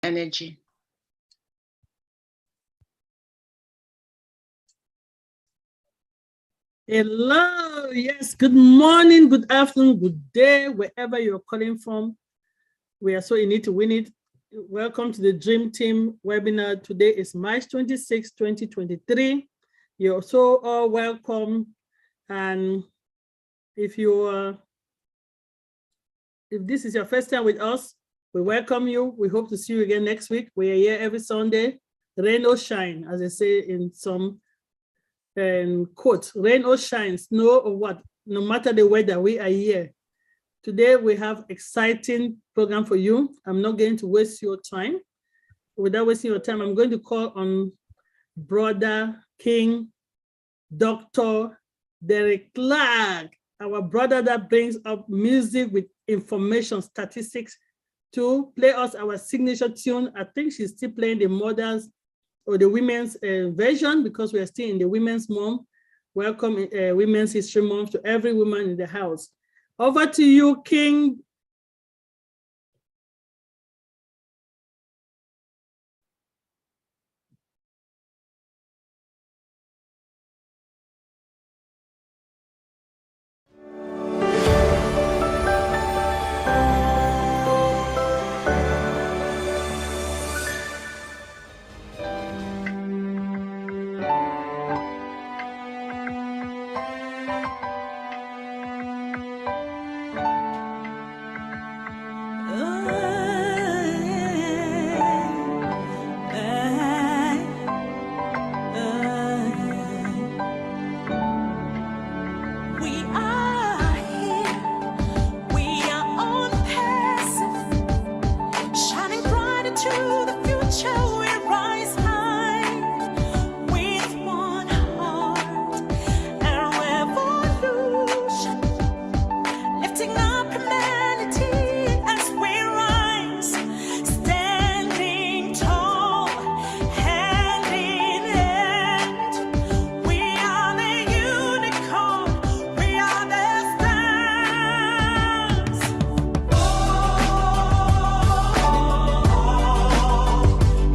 energy. Hello, yes, good morning, good afternoon, good day, wherever you're calling from. We are so in it to win it. Welcome to the Dream Team webinar. Today is March 26, 2023. You're so all welcome. And if this is your first time with us, we welcome you. We hope to see you again next week. We are here every Sunday, rain or shine, as I say in some quote, rain or shine, snow or what, no matter the weather, we are here. Today we have exciting program for you. I'm not going to waste your time. Without wasting your time, I'm going to call on Brother King, Dr. Derek Clark, our brother that brings up music with information, statistics, to play us our signature tune. I think she's still playing the mothers or the women's version because we are still in the Women's Month. Welcome Women's History Month to every woman in the house. Over to you, King.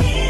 Yeah.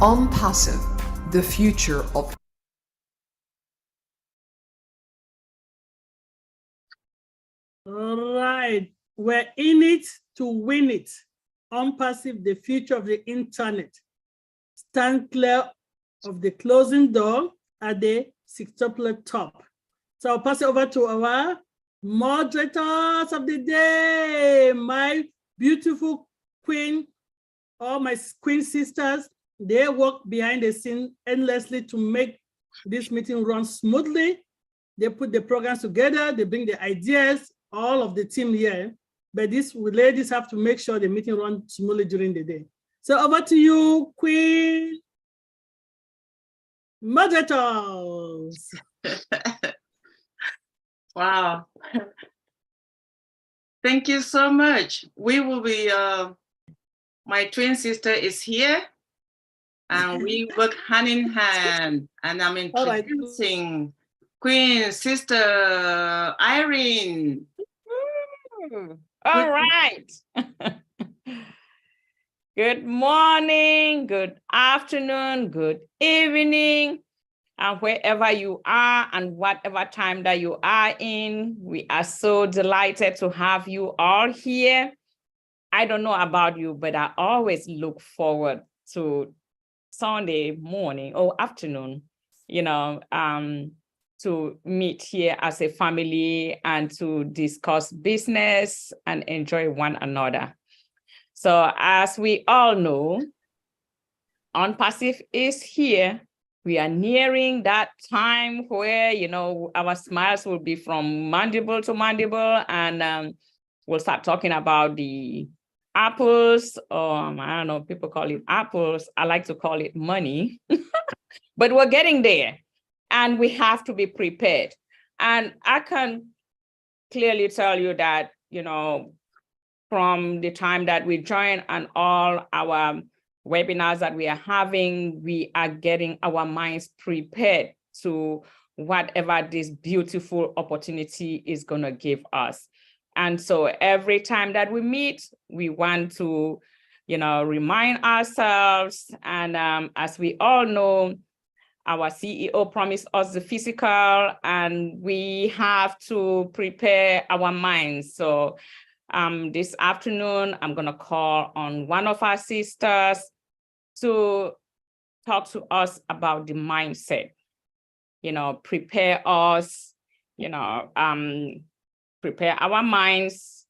ONPASSIVE, the future of. All right, we're in it to win it. ONPASSIVE, the future of the internet. Stand clear of the closing door at the sextuple top. So I'll pass it over to our moderators of the day, my beautiful queen, all my queen sisters. They work behind the scene endlessly to make this meeting run smoothly. They put the programs together, they bring the ideas, all of the team here. But these ladies have to make sure the meeting runs smoothly during the day. So over to you, Queen moderators. Wow. Thank you so much. We will be, my twin sister is here and we work hand in hand, and I'm introducing Queen Sister Irene. All right. Good morning, good afternoon, good evening, and wherever you are and whatever time that you are in, we are so delighted to have you all here. I don't know about you, but I always look forward to Sunday morning or afternoon, to meet here as a family and to discuss business and enjoy one another. So as we all know, ONPASSIVE is here. We are nearing that time where, our smiles will be from mandible to mandible, and we'll start talking about the apples. I don't know, people call it apples. I like to call it money, but we're getting there and we have to be prepared. And I can clearly tell you that, from the time that we join and all our webinars that we are having, we are getting our minds prepared to whatever this beautiful opportunity is going to give us. And so every time that we meet, we want to, remind ourselves. And as we all know, our CEO promised us the physical, and we have to prepare our minds. So this afternoon, I'm going to call on one of our sisters to talk to us about the mindset, prepare us, prepare our minds,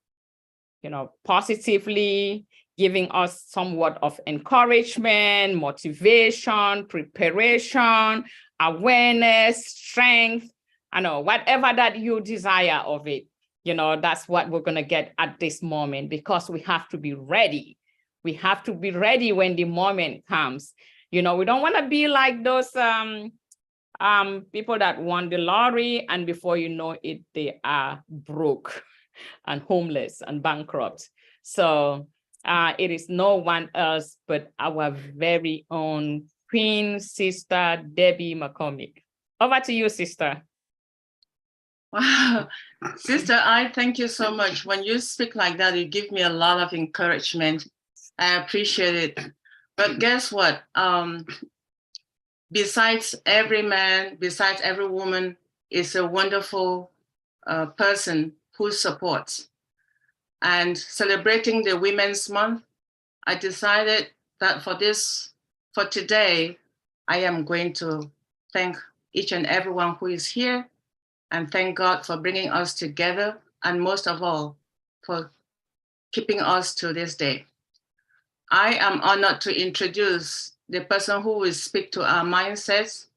positively, giving us somewhat of encouragement, motivation, preparation, awareness, strength, whatever that you desire of it. That's what we're going to get at this moment, because we have to be ready. We have to be ready when the moment comes. We don't want to be like those people that won the lottery, and before you know it, they are broke and homeless and bankrupt. So it is no one else but our very own Queen Sister Debbie McCormick. Over to you, sister. Wow, Sister, I thank you so much. When you speak like that, you give me a lot of encouragement. I appreciate it. But guess what? Besides every man, besides every woman, is a wonderful person who supports. And celebrating the Women's Month, I decided that for today, I am going to thank each and everyone who is here, and thank God for bringing us together, and most of all, for keeping us to this day. I am honored to introduce the person who will speak to our mindsets,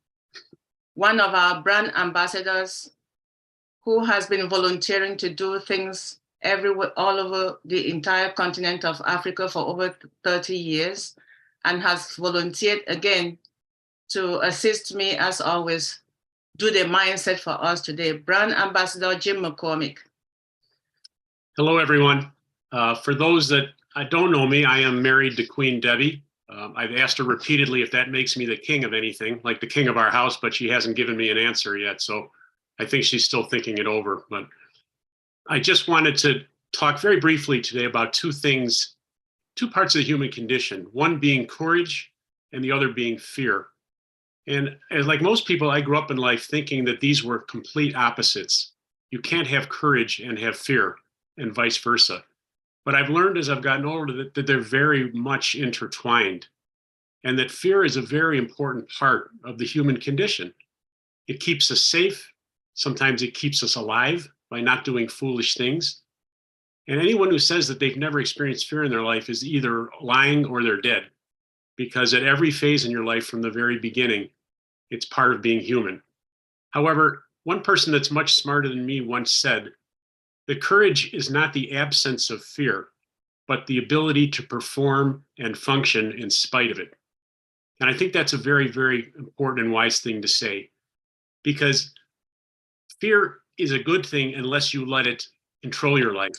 one of our brand ambassadors who has been volunteering to do things everywhere, all over the entire continent of Africa for over 30 years, and has volunteered again to assist me, as always, do the mindset for us today. Brand Ambassador Jim McCormick. Hello, everyone. For those that don't know me, I am married to Queen Debbie. I've asked her repeatedly if that makes me the king of anything, like the king of our house, but she hasn't given me an answer yet. So I think she's still thinking it over. But I just wanted to talk very briefly today about two things, two parts of the human condition, one being courage and the other being fear. And as like most people, I grew up in life thinking that these were complete opposites. You can't have courage and have fear, and vice versa. But I've learned as I've gotten older that they're very much intertwined, and that fear is a very important part of the human condition. It keeps us safe. Sometimes it keeps us alive by not doing foolish things. And anyone who says that they've never experienced fear in their life is either lying or they're dead, because at every phase in your life from the very beginning, it's part of being human. However, one person that's much smarter than me once said that courage is not the absence of fear, but the ability to perform and function in spite of it. And I think that's a very, very important and wise thing to say, because fear is a good thing unless you let it control your life.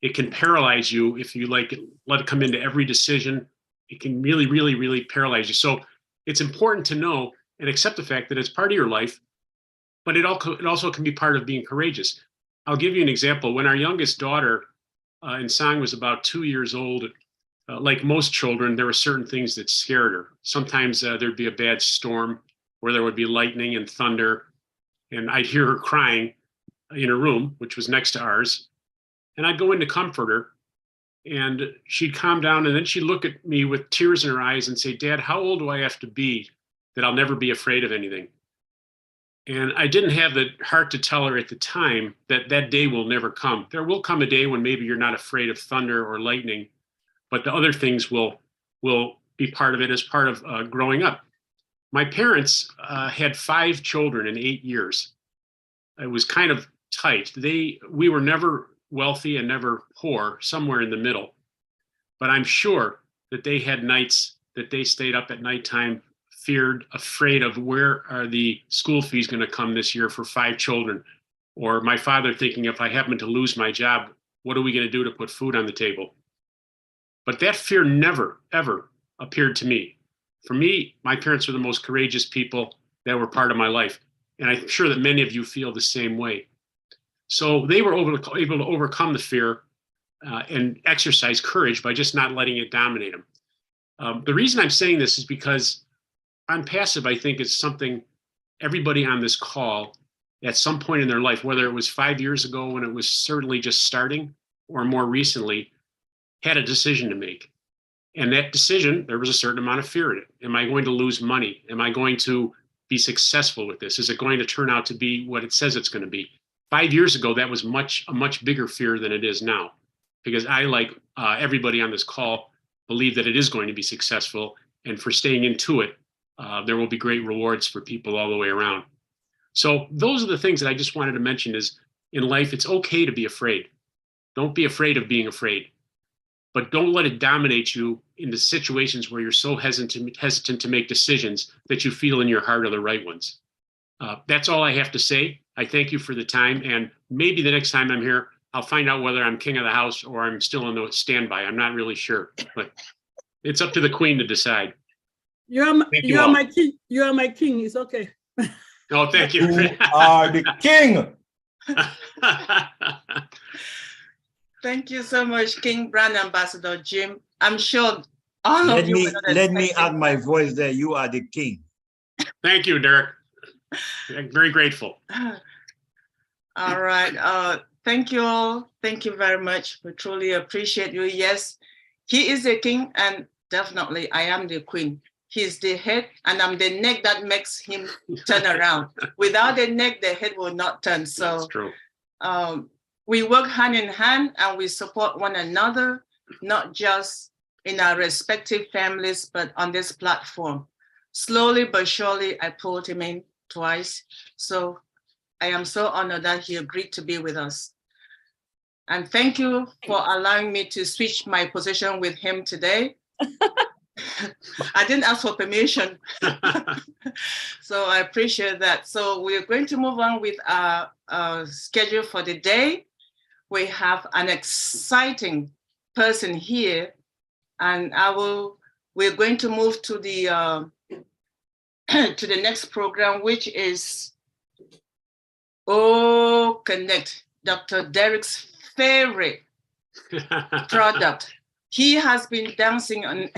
It can paralyze you if you let it come into every decision. It can really, really, really paralyze you. So it's important to know and accept the fact that it's part of your life, but it also can be part of being courageous. I'll give you an example. When our youngest daughter, in Sang, was about 2 years old, like most children, there were certain things that scared her. Sometimes there'd be a bad storm where there would be lightning and thunder, and I'd hear her crying in her room, which was next to ours. And I'd go in to comfort her, and she'd calm down, and then she'd look at me with tears in her eyes and say, "Dad, how old do I have to be that I'll never be afraid of anything?" And I didn't have the heart to tell her at the time that that day will never come. There will come a day when maybe you're not afraid of thunder or lightning, but the other things will be part of it as part of growing up. My parents had 5 children in 8 years. It was kind of tight. We were never wealthy and never poor, somewhere in the middle. But I'm sure that they had nights that they stayed up at nighttime, afraid of where are the school fees going to come this year for 5 children, or my father thinking, if I happen to lose my job, what are we going to do to put food on the table? But that fear never, ever appeared to me. For me, my parents were the most courageous people that were part of my life. And I'm sure that many of you feel the same way. So they were able to overcome the fear and exercise courage by just not letting it dominate them. The reason I'm saying this is because ONPASSIVE, I think, is something everybody on this call at some point in their life, whether it was 5 years ago when it was certainly just starting or more recently, had a decision to make. And that decision, there was a certain amount of fear in it. Am I going to lose money? Am I going to be successful with this? Is it going to turn out to be what it says it's going to be? 5 years ago, that was a much bigger fear than it is now, because I, like everybody on this call, believe that it is going to be successful. And for staying into it, there will be great rewards for people all the way around. So those are the things that I just wanted to mention is in life, it's okay to be afraid. Don't be afraid of being afraid, but don't let it dominate you into situations where you're so hesitant to make decisions that you feel in your heart are the right ones. That's all I have to say. I thank you for the time, and maybe the next time I'm here, I'll find out whether I'm king of the house or I'm still on the standby. I'm not really sure, but it's up to the queen to decide. You are my king. You are my king. It's okay. Oh, thank you. You are the king. Thank you so much, King Brand Ambassador Jim. I'm sure all of you. Let me add my voice there. You are the king. Thank you, Derek. I'm very grateful. All right. Thank you all. Thank you very much. We truly appreciate you. Yes, he is the king, and definitely I am the queen. He's the head, and I'm the neck that makes him turn around. Without the neck, the head will not turn. So that's true. We work hand in hand, and we support one another, not just in our respective families, but on this platform. Slowly but surely, I pulled him in twice. So I am so honored that he agreed to be with us. And thank you for allowing me to switch my position with him today. I didn't ask for permission. So I appreciate that. So we're going to move on with our schedule for the day. We have an exciting person here, and we're going to move to the to the next program, which is Connect, Dr. Derek's favorite product. He has been dancing on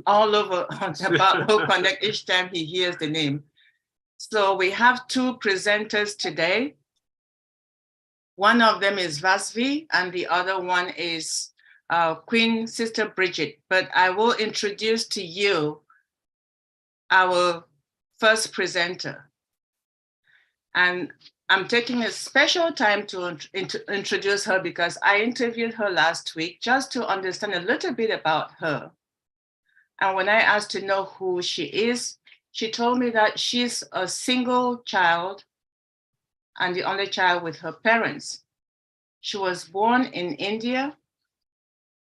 all over about Hope Connect each time he hears the name. So we have two presenters today. One of them is Vasvi, and the other one is Queen Sister Bridget. But I will introduce to you our first presenter. And I'm taking a special time to introduce her because I interviewed her last week just to understand a little bit about her. And when I asked to know who she is, she told me that she's a single child and the only child with her parents. She was born in India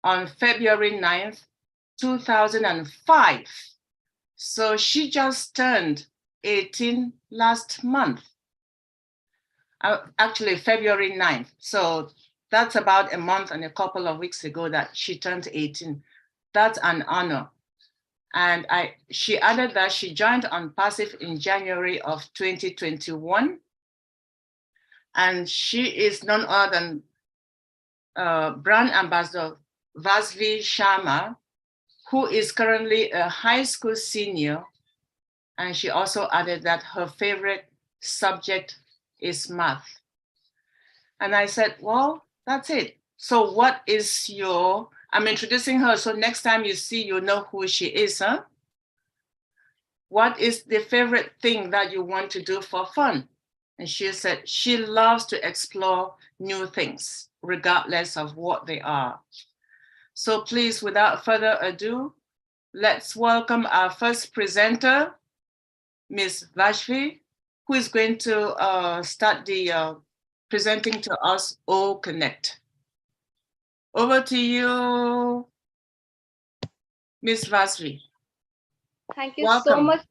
on February 9th, 2005. So she just turned 18 last month. Actually, February 9th. So that's about a month and a couple of weeks ago that she turned 18. That's an honor. And she added that she joined ONPASSIVE in January of 2021. And she is none other than brand ambassador Vasvi Sharma, who is currently a high school senior. And she also added that her favorite subject is math. And I said, well, that's it. So what is I'm introducing her, so next time you see, you know who she is, huh? What is the favorite thing that you want to do for fun? And she said she loves to explore new things, regardless of what they are. So please, without further ado, let's welcome our first presenter, Ms. Vashvi, who is going to start the presenting to us O Connect. Over to you, Ms. Vasvi. Thank you Welcome. so much.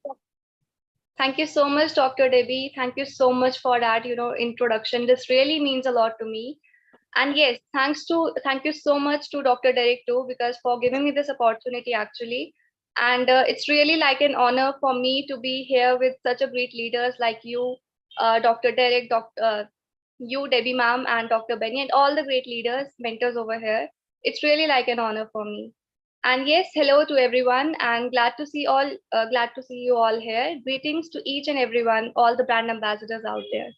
Thank you so much, Dr. Debbie. Thank you so much for that, introduction. This really means a lot to me. And yes, thank you so much to Dr. Derek too, because for giving me this opportunity actually. And it's really like an honor for me to be here with such a great leaders like you, Dr. Derek, you, Debbie ma'am, and Dr. Benny, and all the great leaders, mentors over here. It's really like an honor for me. And yes, hello to everyone, and glad to see you all here. Greetings to each and everyone, all the brand ambassadors out there.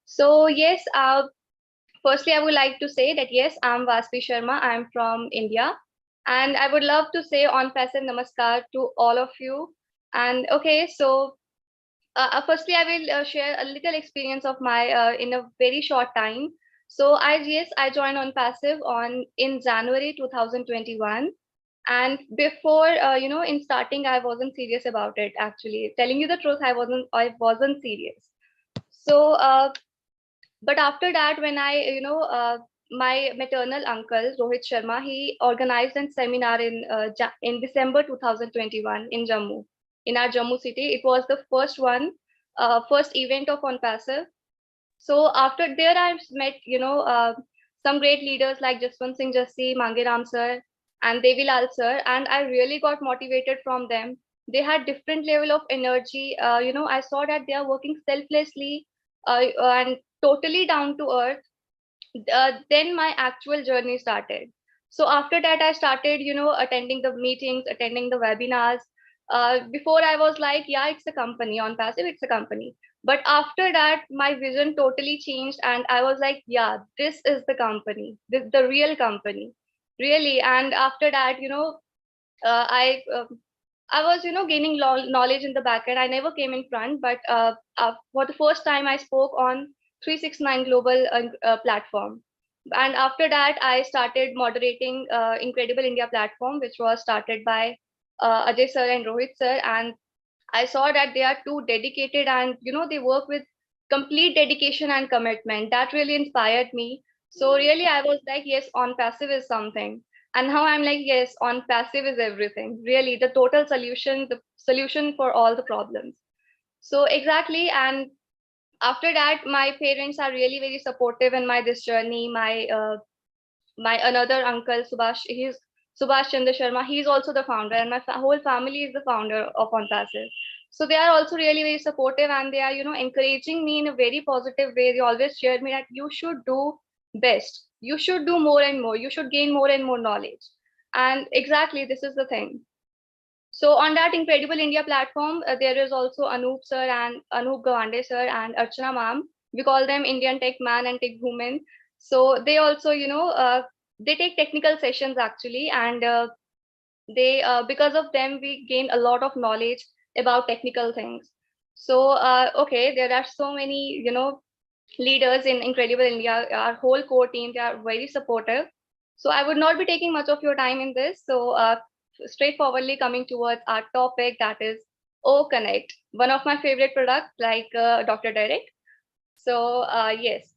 So yes, firstly, I would like to say that yes, I'm Vasvi Sharma. I'm from India, and I would love to say ONPASSIVE Namaskar to all of you. And okay, so firstly, I will share a little experience of my in a very short time. So I joined ONPASSIVE in January 2021. And before, in starting, I wasn't serious about it. Actually, telling you the truth, I wasn't serious. So, but after that, when my maternal uncle Rohit Sharma, he organized a seminar in December 2021 in Jammu, in our Jammu city. It was the first event of ONPASSIVE. So after there, I've met some great leaders like Jaswant Singh Jassi, Mangeram sir, and Devilal sir, and I really got motivated from them. They had different level of energy. I saw that they are working selflessly and totally down to earth. Then my actual journey started. So after that, I started, attending the meetings, attending the webinars. Before I was like, yeah, it's a company ONPASSIVE, it's a company. But after that, my vision totally changed, and I was like, yeah, this is the company, the real company. Really. And after that, I was gaining knowledge in the back end. I never came in front, but for the first time I spoke on 369 global platform. And after that, I started moderating Incredible India platform, which was started by Ajay sir and Rohit sir. And I saw that they are too dedicated, and they work with complete dedication and commitment. That really inspired me. So really, I was like, yes, ONPASSIVE is something. And now I'm like, yes, ONPASSIVE is everything. Really, the total solution, the solution for all the problems. So exactly. And after that, my parents are really very supportive in this journey. My another uncle Subhash, he's Subhash Chandra Sharma. He's also the founder, and my whole family is the founder of ONPASSIVE. So they are also really very supportive, and they are encouraging me in a very positive way. They always share me that you should do best, you should do more and more, you should gain more and more knowledge. And exactly, this is the thing. So on that Incredible India platform, there is also Anup sir and Anup Gawande sir and Archana ma'am. We call them Indian Tech Man and Tech Woman. So they also, they take technical sessions actually, and they because of them we gain a lot of knowledge about technical things. So okay, there are so many, leaders in Incredible India. Our whole core team, they are very supportive. So I would not be taking much of your time in this. So straightforwardly coming towards our topic, that is O Connect, one of my favorite products, like Dr. Derek. So yes,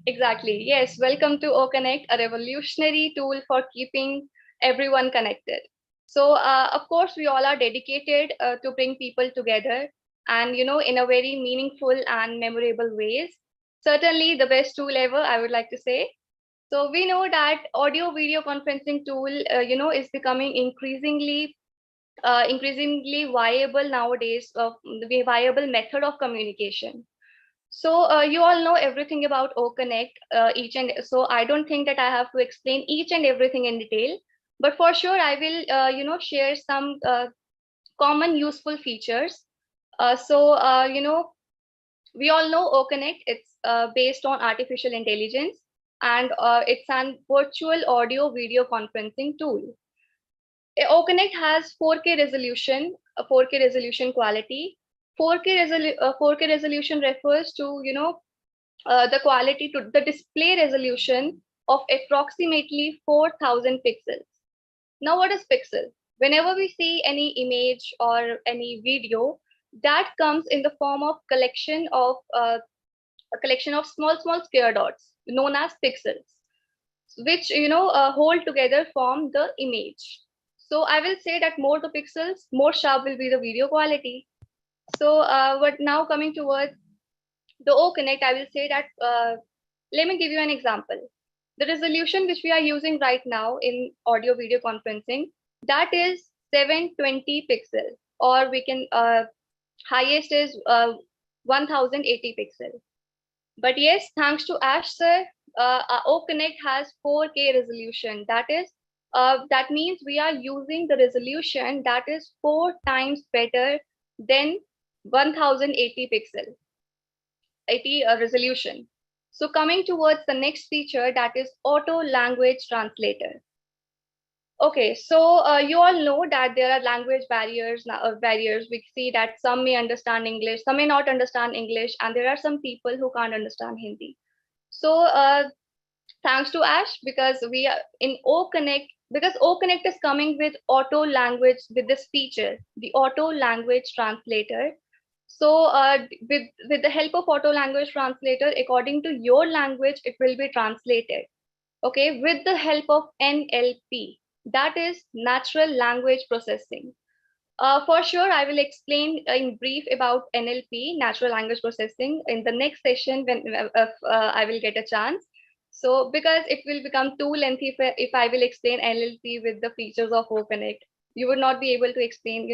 exactly. Yes, welcome to O Connect, a revolutionary tool for keeping everyone connected. So of course, we all are dedicated to bring people together, and in a very meaningful and memorable ways. Certainly the best tool ever, I would like to say. So we know that audio video conferencing tool, is becoming increasingly viable nowadays, the viable method of communication. So you all know everything about OConnect, each and so I don't think that I have to explain each and everything in detail, but for sure I will, share some common useful features. We all know OConnect. It's based on artificial intelligence, and it's an virtual audio video conferencing tool. OConnect has 4K resolution, a 4K resolution quality. 4K resolution refers to, the quality to the display resolution of approximately 4,000 pixels. Now, what is pixel? Whenever we see any image or any video, that comes in the form of a collection of small square dots known as pixels, which hold together form the image. So I will say that more the pixels, more sharp will be the video quality. So but now coming towards the O Connect, I will say that let me give you an example. The resolution which we are using right now in audio video conferencing, that is 720 pixels, or we can highest is 1080 pixels. But yes, thanks to Ash sir, our O Connect has 4K resolution. That means we are using the resolution that is 4 times better than 1080 pixel, 80 resolution. So coming towards the next feature, that is auto language translator. Okay, so you all know that there are language barriers. Barriers. We see that some may understand English, some may not understand English, and there are some people who can't understand Hindi. So thanks to Ash, because we are in O Connect, because O Connect is coming with auto language, with this feature, the auto language translator. So with the help of auto language translator, according to your language, it will be translated. Okay, with the help of NLP, that is natural language processing. For sure, I will explain in brief about NLP, natural language processing, in the next session when I will get a chance. So because it will become too lengthy if I will explain NLP with the features of OConnect, you would not be able to explain,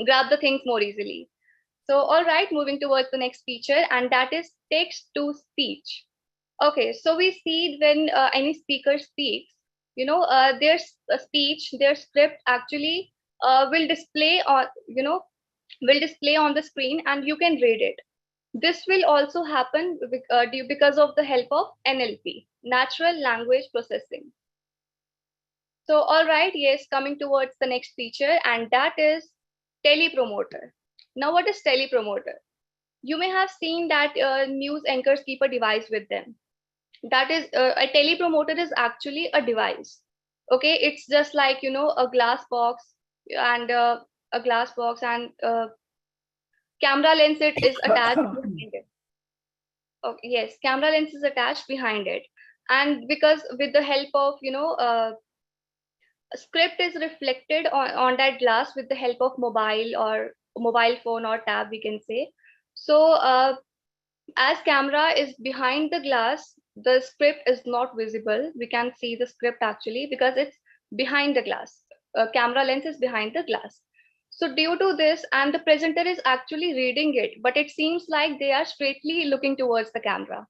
grab the things more easily. So all right, moving towards the next feature, and that is text to speech. Okay, so we see when any speaker speaks, their speech, their script actually will display on the screen, and you can read it. This will also happen because of the help of NLP, natural language processing. So all right, yes, coming towards the next feature, and that is telepromoter. Now, what is telepromoter? You may have seen that news anchors keep a device with them. That is a telepromoter is actually a device. Okay, it's just like a glass box and camera lens it is attached behind it. Okay, yes, camera lens is attached behind it, and because with the help of a script is reflected on that glass with the help of mobile phone or tab, we can say. So as camera is behind the glass, the script is not visible. We can see the script actually because it's behind the glass. Camera lens is behind the glass. So due to this, and the presenter is actually reading it, but it seems like they are straightly looking towards the camera.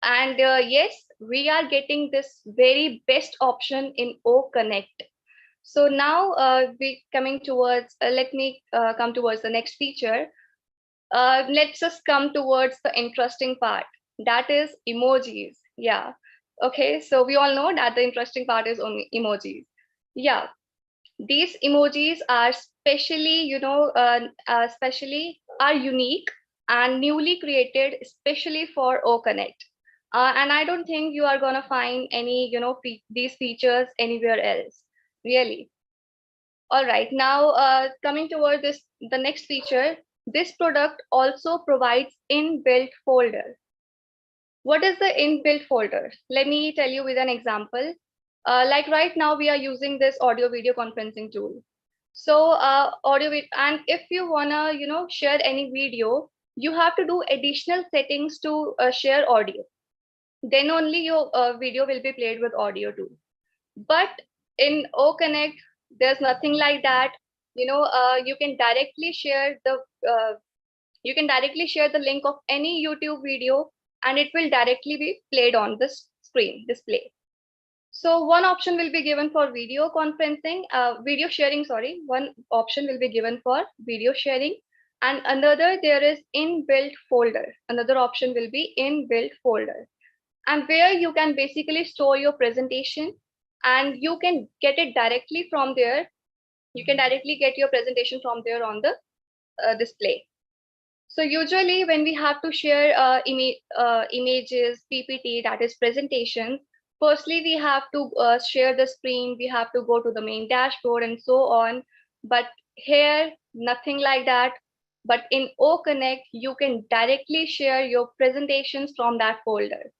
And yes, we are getting this very best option in O Connect. So now we coming towards, let me come towards the next feature. Let's just come towards the interesting part. That is emojis. Yeah. Okay. So we all know that the interesting part is only emojis. Yeah. These emojis are especially are unique and newly created, especially for O Connect. And I don't think you are gonna find any, these features anywhere else. Really. All right, now coming toward the next feature, this product also provides inbuilt folder. What is the inbuilt folder? Let me tell you with an example. Like right now, we are using this audio video conferencing tool. So and if you wanna, share any video, you have to do additional settings to share audio. Then only your video will be played with audio too. But in O Connect, there's nothing like that. You can directly share the link of any YouTube video, and it will directly be played on this screen display. So one option will be given for video conferencing, video sharing. Sorry, one option will be given for video sharing, and another there is inbuilt folder. Another option will be inbuilt folder, and where you can basically store your presentation, and you can get it directly from there. You can directly get your presentation from there on the display. So usually when we have to share images, PPT, that is presentation, firstly we have to share the screen, we have to go to the main dashboard and so on. But here, nothing like that. But in O Connect, you can directly share your presentations from that folder.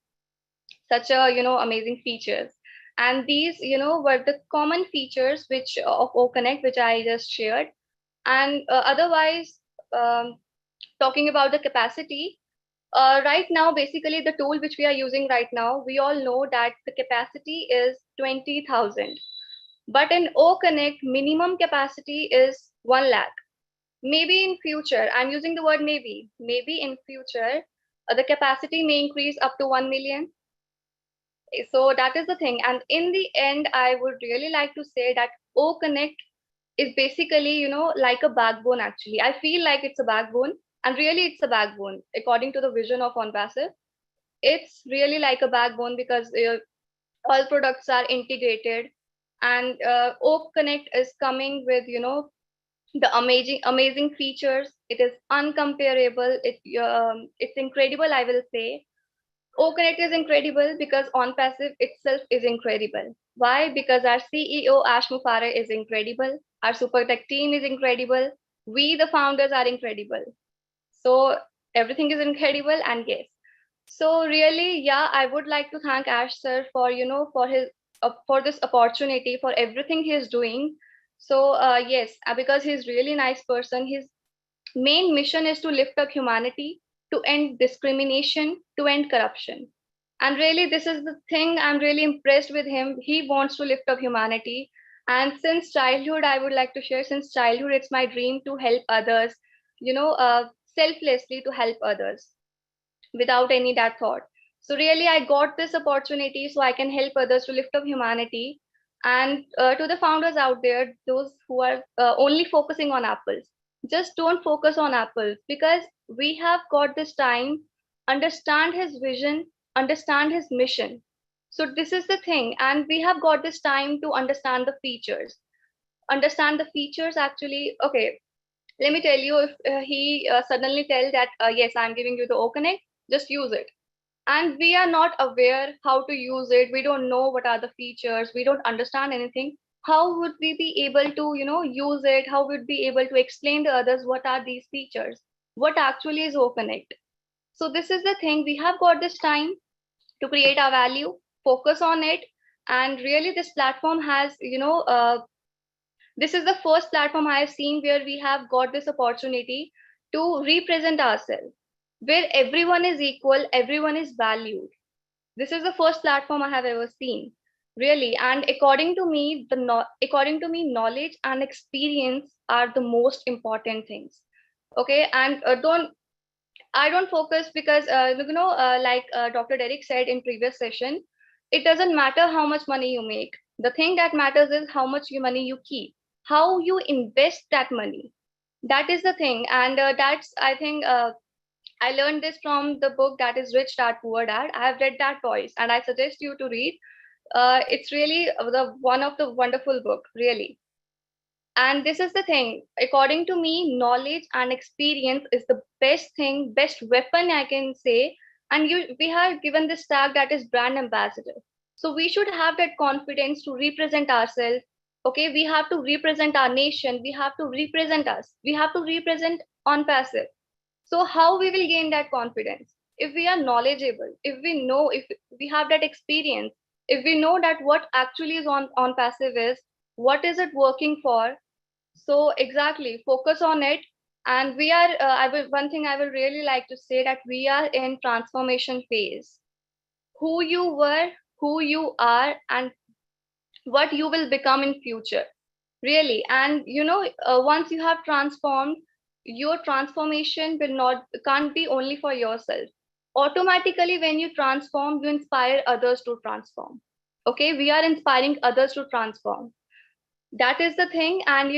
Such a, amazing features. And these, were the common features which of O Connect, which I just shared. And otherwise, talking about the capacity, right now, basically the tool which we are using right now, we all know that the capacity is 20,000. But in O Connect, minimum capacity is 1 lakh. Maybe in future, I'm using the word maybe in future, the capacity may increase up to 1 million. So that is the thing. And in the end, I would really like to say that O Connect is basically, like a backbone, actually. I feel like it's a backbone, and really it's a backbone. According to the vision of ONPASSIVE, it's really like a backbone because all products are integrated, and O Connect is coming with, the amazing features. It is uncomparable. It's incredible, I will say. O Connect is incredible because ONPASSIVE itself is incredible. Why? Because our CEO Ash Mufare is incredible. Our super tech team is incredible. We, the founders, are incredible. So everything is incredible, and yes. So really, yeah, I would like to thank Ash sir for for this opportunity, for everything he is doing. So yes, because he's really nice person. His main mission is to lift up humanity, to end discrimination, to end corruption. And really, this is the thing I'm really impressed with him. He wants to lift up humanity. And since childhood, I would like to share, since childhood, it's my dream to help others, selflessly to help others without any that thought. So really, I got this opportunity so I can help others to lift up humanity. And to the founders out there, those who are only focusing on apples, just don't focus on apples, because we have got this time. Understand his vision, understand his mission. So this is the thing, and we have got this time to understand the features. Understand the features, actually. Okay, let me tell you, if he suddenly tell that yes, I'm giving you the O Connect, just use it. And we are not aware how to use it. We don't know what are the features. We don't understand anything. How would we be able to, use it? How would we be able to explain to others what are these features? What actually is O Connect? So this is the thing. We have got this time to create our value, focus on it. And really, this platform has, this is the first platform I have seen where we have got this opportunity to represent ourselves, where everyone is equal, everyone is valued. This is the first platform I have ever seen, really. And according to me, knowledge and experience are the most important things. Okay, and I don't focus because, like Dr. Derek said in previous session, it doesn't matter how much money you make. The thing that matters is how much money you keep, how you invest that money. That is the thing. And that's, I think, I learned this from the book that is Rich Dad Poor Dad. I have read that twice, and I suggest you to read. It's really one of the wonderful book, really. And this is the thing, according to me, knowledge and experience is the best thing, best weapon I can say. And we have given this tag that is brand ambassador. So we should have that confidence to represent ourselves. Okay, we have to represent our nation. We have to represent us. We have to represent ONPASSIVE. So how we will gain that confidence? If we are knowledgeable, if we know, if we have that experience, if we know that what actually is ONPASSIVE is, what is it working for? So exactly, focus on it. And we are, one thing I will really like to say that we are in transformation phase. Who you were, who you are, and what you will become in future, really. And once you have transformed, your transformation can't be only for yourself. Automatically, when you transform, you inspire others to transform. Okay, we are inspiring others to transform. That is the thing. And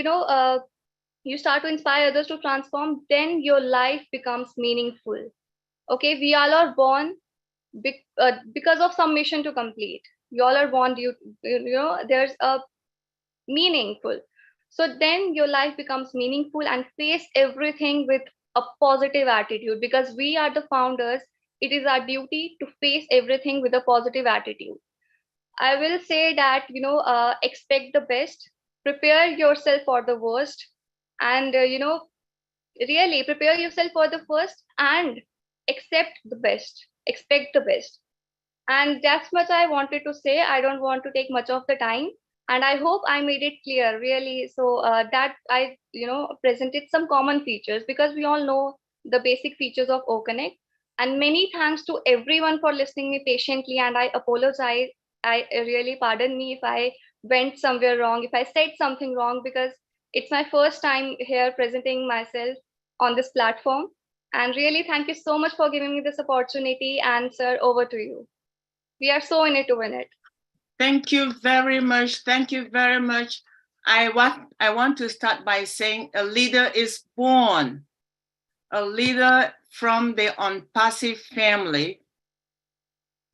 you start to inspire others to transform, then your life becomes meaningful. Okay, we all are born because of some mission to complete. You all are born there's a meaningful. So then your life becomes meaningful, and face everything with a positive attitude, because we are the founders. It is our duty to face everything with a positive attitude. I will say that, expect the best, prepare yourself for the worst, and, really prepare yourself for the first and accept the best, expect the best. And that's much I wanted to say. I don't want to take much of the time. And I hope I made it clear, really. So that I, presented some common features, because we all know the basic features of OConnect. And many thanks to everyone for listening me patiently. And I apologize. I really pardon me if I went somewhere wrong, if I said something wrong, because it's my first time here presenting myself on this platform. And really, thank you so much for giving me this opportunity. And sir, over to you. We are so in it to win it. Thank you very much. Thank you very much. I want to start by saying a leader is born. A leader from the ONPASSIVE family,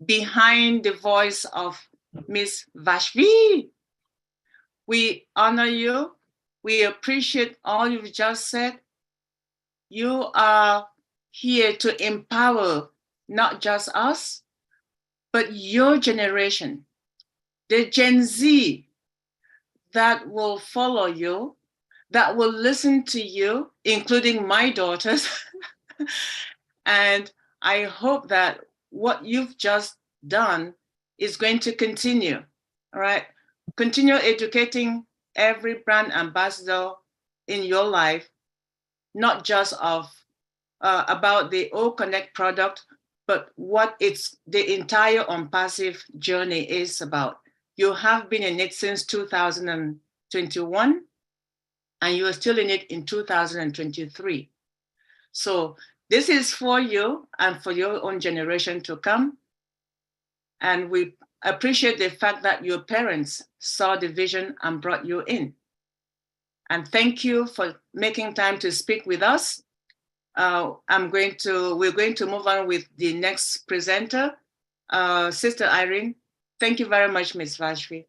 behind the voice of Miss Vashvi. We honor you. We appreciate all you've just said. You are here to empower not just us, but your generation, the Gen Z that will follow you, that will listen to you, including my daughters. And I hope that what you've just done is going to continue, all right? Continue educating every brand ambassador in your life, not just about the OConnect product, but what the entire ONPASSIVE journey is about. You have been in it since 2021, and you are still in it in 2023. So this is for you and for your own generation to come. And we appreciate the fact that your parents saw the vision and brought you in. And thank you for making time to speak with us. We're going to move on with the next presenter, Sister Irene. Thank you very much, Ms. Vashvi.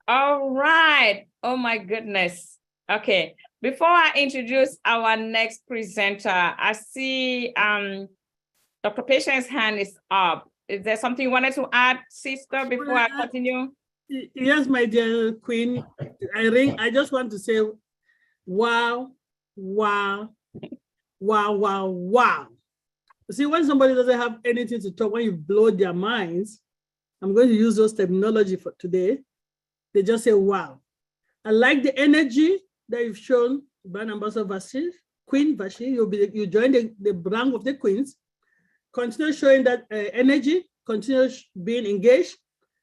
All right. Oh my goodness. Okay. Before I introduce our next presenter, I see Dr. Patience's hand is up. Is there something you wanted to add, sister, before I continue? Yes, my dear Queen Irene, I just want to say, wow, wow, wow, wow, wow. See, when somebody doesn't have anything to talk, when you blow their minds, I'm going to use those terminology for today. They just say, wow. I like the energy that you've shown, Brand Ambassador Vashvi, Queen Vashvi. You join the brand of the queens. Continue showing that energy, continue being engaged.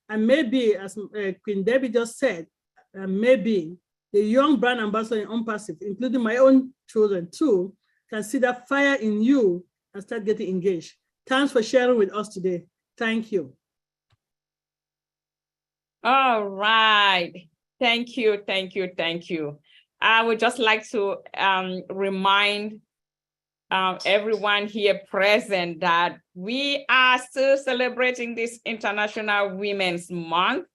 And maybe, as Queen Debbie just said, maybe the young brand ambassador in ONPASSIVE, including my own children too, can see that fire in you and start getting engaged. Thanks for sharing with us today. Thank you. All right. Thank you, thank you, thank you. I would just like to remind everyone here present that we are still celebrating this International Women's Month.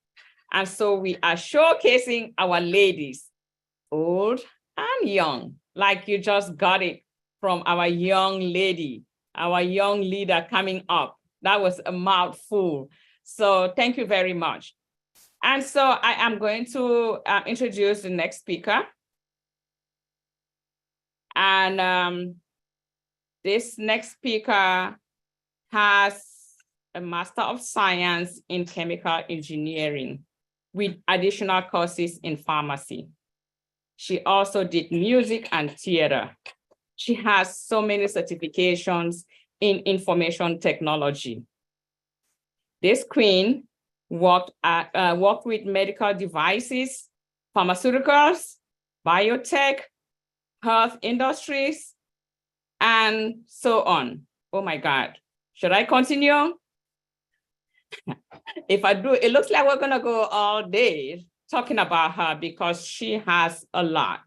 And so we are showcasing our ladies, old and young, like you just got it from our young lady, our young leader coming up. That was a mouthful. So thank you very much. And so I am going to introduce the next speaker. And this next speaker has a Master of Science in Chemical Engineering with additional courses in pharmacy. She also did music and theater. She has so many certifications in information technology. This queen worked with medical devices, pharmaceuticals, biotech, health industries, and so on. Oh my God. Should I continue? If I do, it looks like we're gonna go all day talking about her because she has a lot.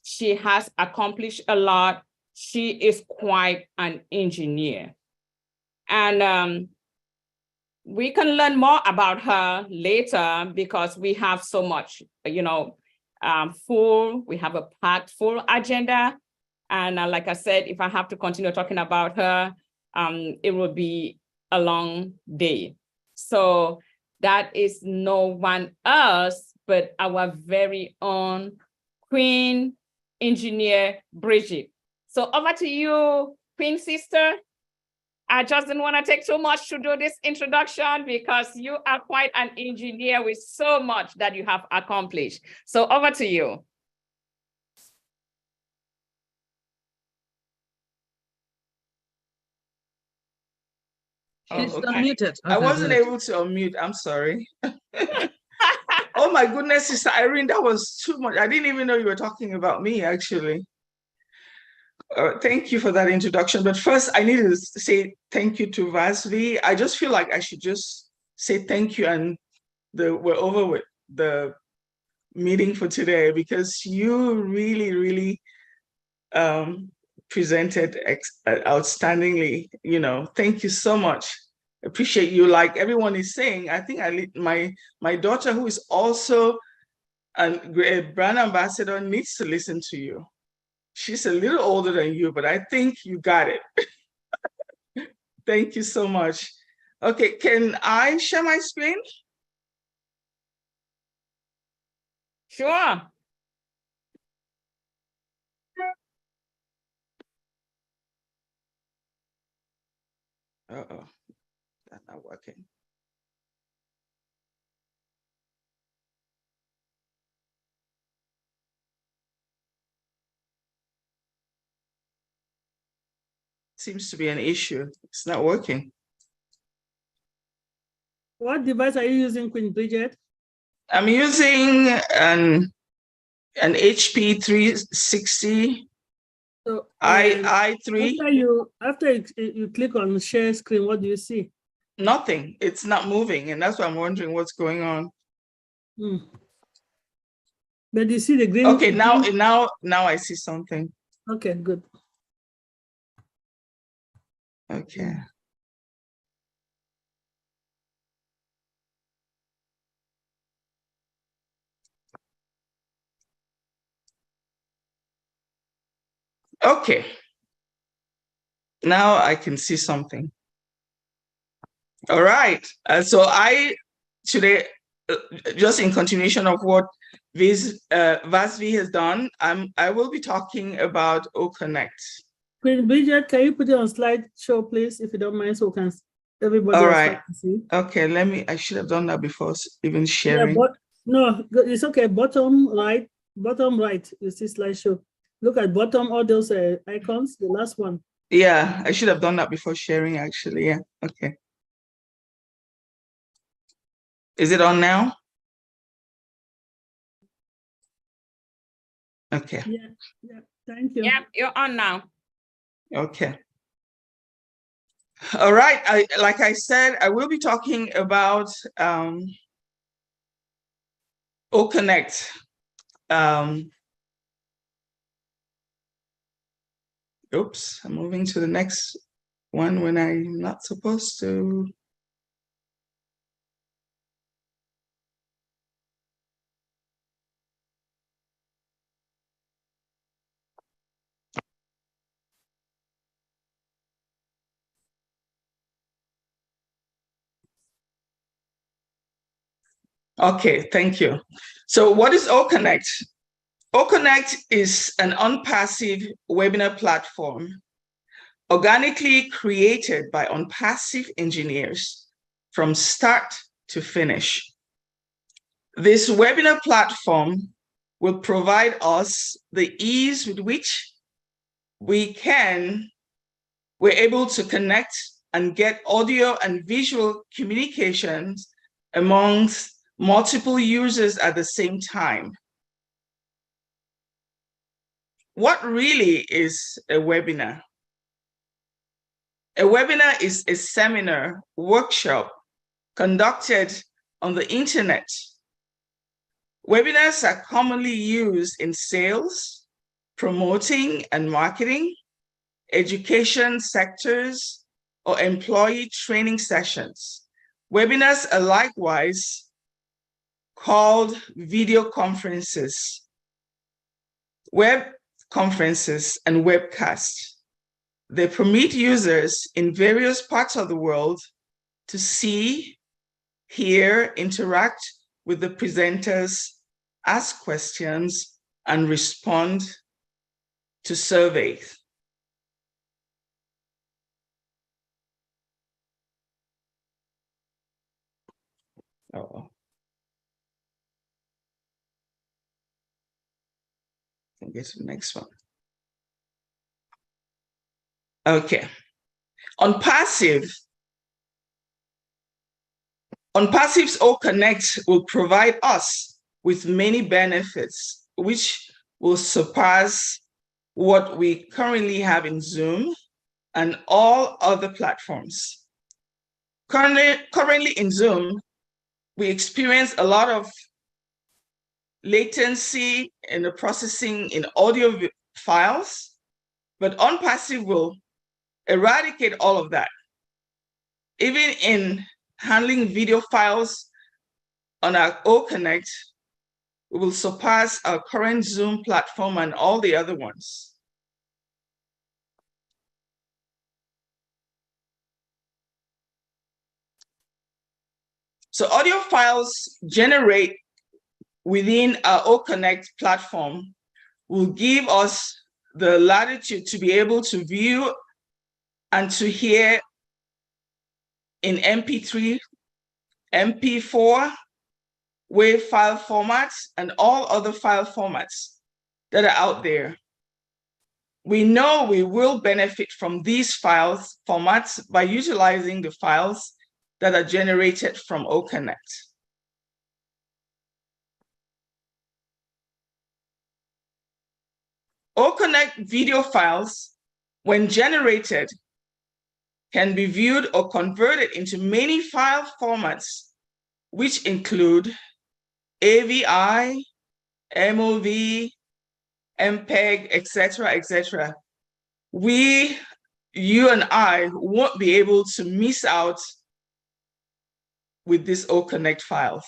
She has accomplished a lot. She is quite an engineer. And we can learn more about her later because we have so much, we have a packed full agenda. And like I said, if I have to continue talking about her, it will be a long day. So that is no one else but our very own Queen Engineer Bridget. So over to you, Queen Sister. I just didn't want to take too much to do this introduction because you are quite an engineer with so much that you have accomplished. So over to you. She's okay. unmuted. I wasn't able to unmute. I'm sorry. Oh my goodness, Sister Irene, that was too much. I didn't even know you were talking about me, actually. Thank you for that introduction. But first, I need to say thank you to Vasvi. I just feel like I should just say thank you and we're over with the meeting for today because you really, really presented outstandingly. Thank you so much. Appreciate you. Like everyone is saying, I think my daughter, who is also a brand ambassador, needs to listen to you. She's a little older than you, but I think you got it. Thank you so much. Okay, can I share my screen? Sure. Uh-oh, that's not working. Seems to be an issue. It's not working. What device are you using, Queen Bridget? I'm using an HP 360 So, i3. After you click on share screen, what do you see? Nothing. It's not moving, and that's why I'm wondering what's going on. But you see the green. Okay, now I see something. Okay, good. Okay. Okay. Now I can see something. All right. So today, just in continuation of what Vasvi has done, I will be talking about OConnect. Queen Bridget, can you put it on slideshow, please, if you don't mind, so can everybody All right. see? Okay, I should have done that before even sharing. Yeah, no, it's okay. Bottom right, you see slideshow. Look at bottom, all those icons, the last one. Yeah, I should have done that before sharing, actually. Yeah, okay. Is it on now? Okay. Yeah, thank you. Yeah, you're on now. Okay. All right. Like I said, I will be talking about OConnect. Oops, I'm moving to the next one when I'm not supposed to. Okay, thank you. So what is OConnect? OConnect is an ONPASSIVE webinar platform organically created by ONPASSIVE engineers from start to finish. This webinar platform will provide us the ease with which we're able to connect and get audio and visual communications amongst multiple users at the same time. What really is a webinar? A webinar is a seminar, workshop conducted on the internet. Webinars are commonly used in sales, promoting and marketing, education sectors, or employee training sessions. Webinars are likewise called video conferences, web conferences, and webcasts. They permit users in various parts of the world to see, hear, interact with the presenters, ask questions, and respond to surveys. Oh. Can get to the next one. Okay. ONPASSIVE's OConnect will provide us with many benefits, which will surpass what we currently have in Zoom and all other platforms. Currently in Zoom, we experience a lot of latency in the processing in audio files, but ONPASSIVE will eradicate all of that. Even in handling video files on our OConnect, we will surpass our current Zoom platform and all the other ones. So audio files generate within our OConnect platform will give us the latitude to be able to view and to hear in MP3, MP4, WAV file formats, and all other file formats that are out there. We know we will benefit from these files formats by utilizing the files that are generated from OConnect. OConnect video files, when generated, can be viewed or converted into many file formats, which include AVI, MOV, MPEG, etc., etc. You and I won't be able to miss out with this OConnect files.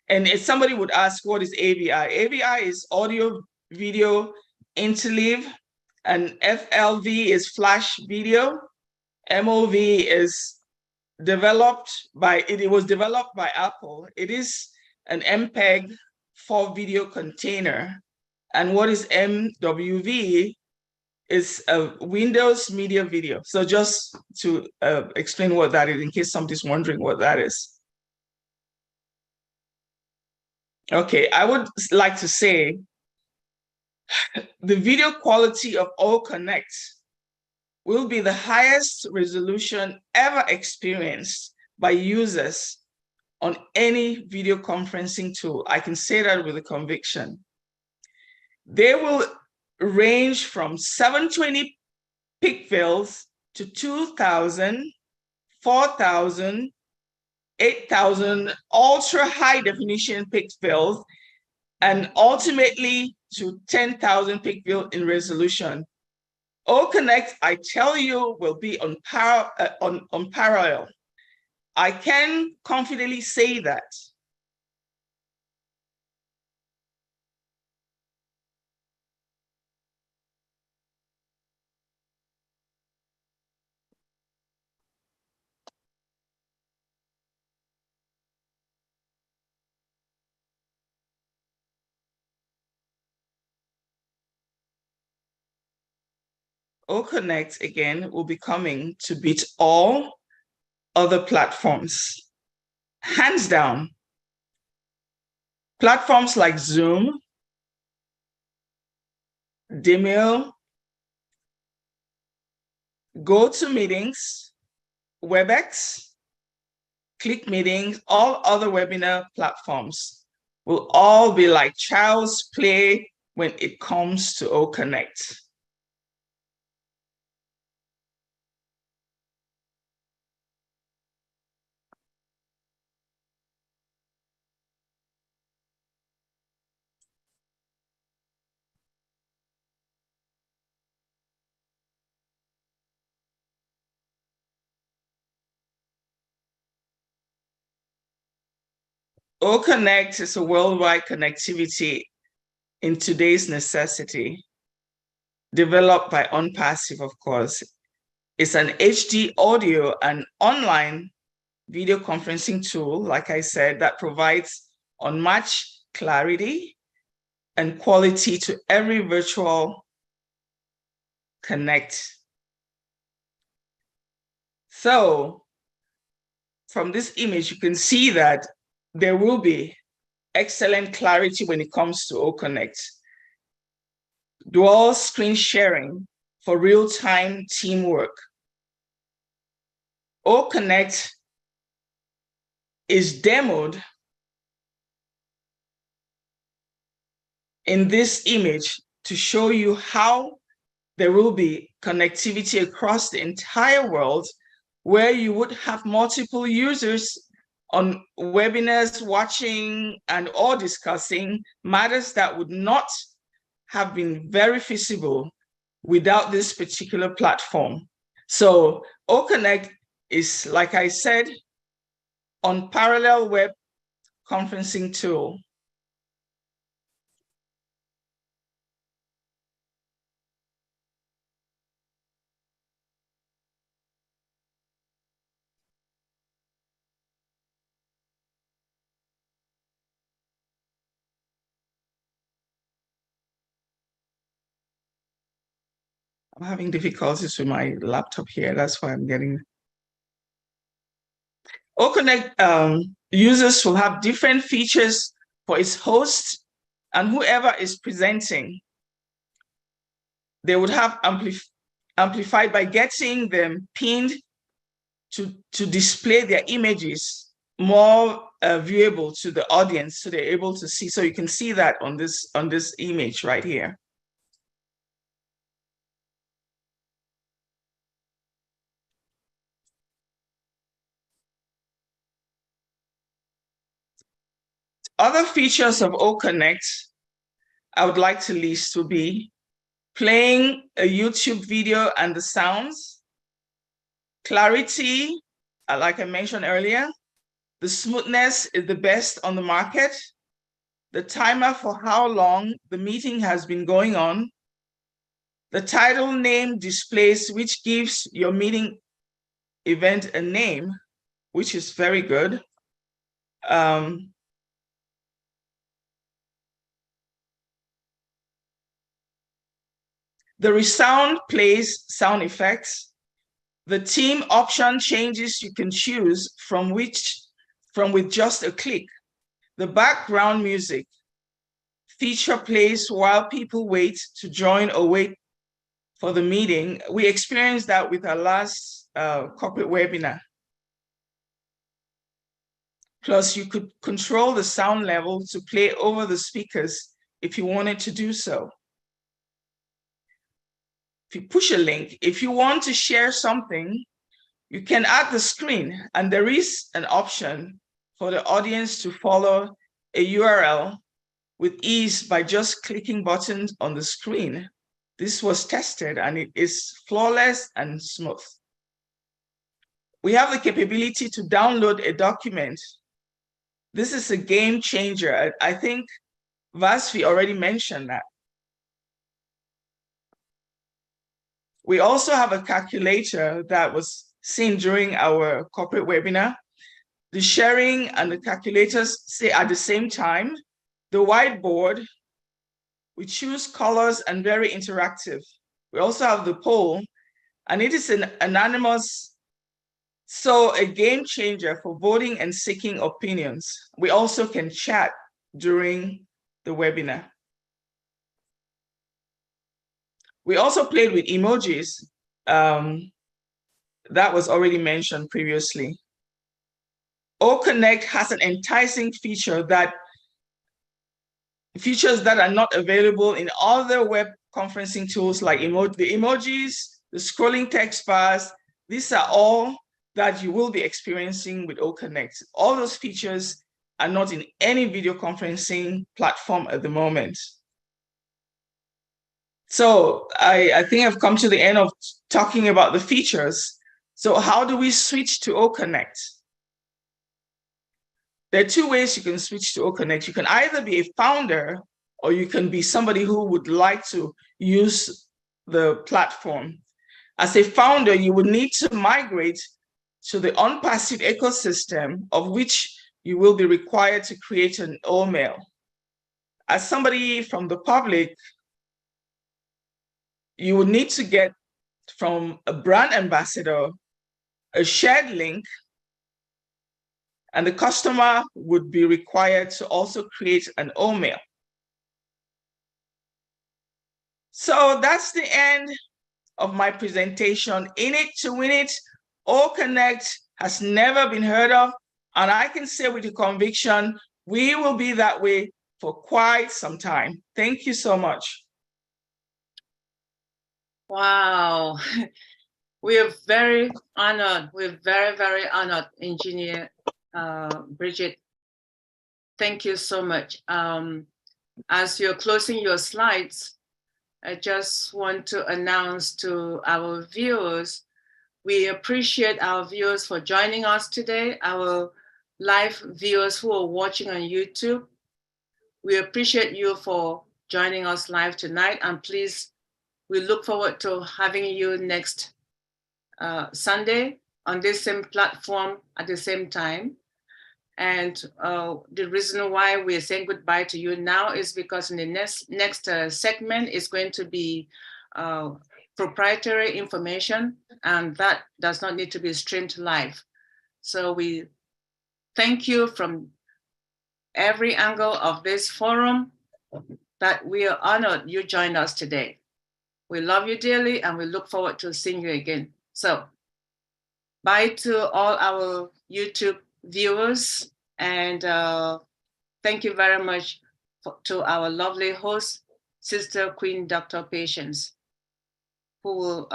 And if somebody would ask, what is AVI? AVI is audio video interleave, and FLV is flash video. MOV is developed by, it was developed by Apple. It is an MPEG for video container. And what is MWV is a Windows Media Video. So just to explain what that is, in case somebody's wondering what that is. Okay, I would like to say the video quality of OConnect will be the highest resolution ever experienced by users on any video conferencing tool. I can say that with a conviction. They will range from 720 pixels to 2,000, 4,000, 8,000 ultra high definition pixels, and ultimately to 10,000 pixels in resolution. OConnect, I tell you, will be unparalleled. I can confidently say that. OConnect, again, will be coming to beat all other platforms. Hands down. Platforms like Zoom, Demio, GoToMeetings, WebEx, Click Meetings, all other webinar platforms will all be like child's play when it comes to OConnect. OConnect is a worldwide connectivity in today's necessity, developed by ONPASSIVE, of course. It's an HD audio and online video conferencing tool, like I said, that provides unmatched clarity and quality to every virtual connect. So from this image, you can see that there will be excellent clarity when it comes to OConnect. Dual screen sharing for real-time teamwork. OConnect is demoed in this image to show you how there will be connectivity across the entire world, where you would have multiple users on webinars watching and or discussing matters that would not have been very feasible without this particular platform. So OConnect is, like I said, unparalleled web conferencing tool. I'm having difficulties with my laptop here. That's why I'm getting. OConnect users will have different features for its host and whoever is presenting. They would have amplified by getting them pinned to display their images more viewable to the audience, so they're able to see. So you can see that on this image right here. Other features of OConnect I would like to list will be playing a YouTube video and the sounds, clarity, like I mentioned earlier, the smoothness is the best on the market, the timer for how long the meeting has been going on, the title name displays, which gives your meeting event a name, which is very good. The resound plays sound effects. The theme option changes you can choose from with just a click. The background music feature plays while people wait to join or wait for the meeting. We experienced that with our last corporate webinar. Plus, you could control the sound level to play over the speakers if you wanted to do so. if you push a link, if you want to share something, you can add the screen, and there is an option for the audience to follow a URL with ease by just clicking buttons on the screen. This was tested and it is flawless and smooth. We have the capability to download a document. This is a game changer. I think Vasvi already mentioned that. We also have a calculator that was seen during our corporate webinar. The sharing and the calculators say at the same time. The whiteboard, we choose colors and very interactive. We also have the poll, and it is an anonymous, so a game changer for voting and seeking opinions. We also can chat during the webinar. We also played with emojis. That was already mentioned previously. OConnect has an enticing features that are not available in other web conferencing tools like the emojis, the scrolling text bars. These are all that you will be experiencing with OConnect. All those features are not in any video conferencing platform at the moment. So I think I've come to the end of talking about the features. So how do we switch to OConnect? There are two ways you can switch to OConnect. You can either be a founder or you can be somebody who would like to use the platform. As a founder, you would need to migrate to the ONPASSIVE ecosystem, of which you will be required to create an email. As somebody from the public, you would need to get from a brand ambassador a shared link, and the customer would be required to also create an email. So that's the end of my presentation. In it to win it, OConnect has never been heard of, and I can say with the conviction, we will be that way for quite some time. Thank you so much. Wow. We are very honored. We're very, very honored, Engineer Bridget. Thank you so much. As you're closing your slides, I just want to announce to our viewers, we appreciate our viewers for joining us today, our live viewers who are watching on YouTube. We appreciate you for joining us live tonight, and please, we look forward to having you next Sunday on this same platform at the same time. And the reason why we're saying goodbye to you now is because in the next segment is going to be proprietary information, and that does not need to be streamed live. So we thank you from every angle of this forum that we are honored you joined us today. We love you dearly, and we look forward to seeing you again. So bye to all our YouTube viewers, and thank you very much to our lovely host, Sister Queen Dr. Patience, who will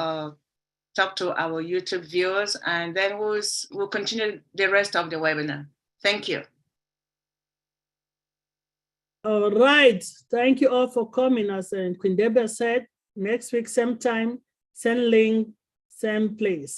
talk to our YouTube viewers, and then we'll continue the rest of the webinar. Thank you. All right, thank you all for coming. As Queen Deborah said, next week, same time, same link, same place.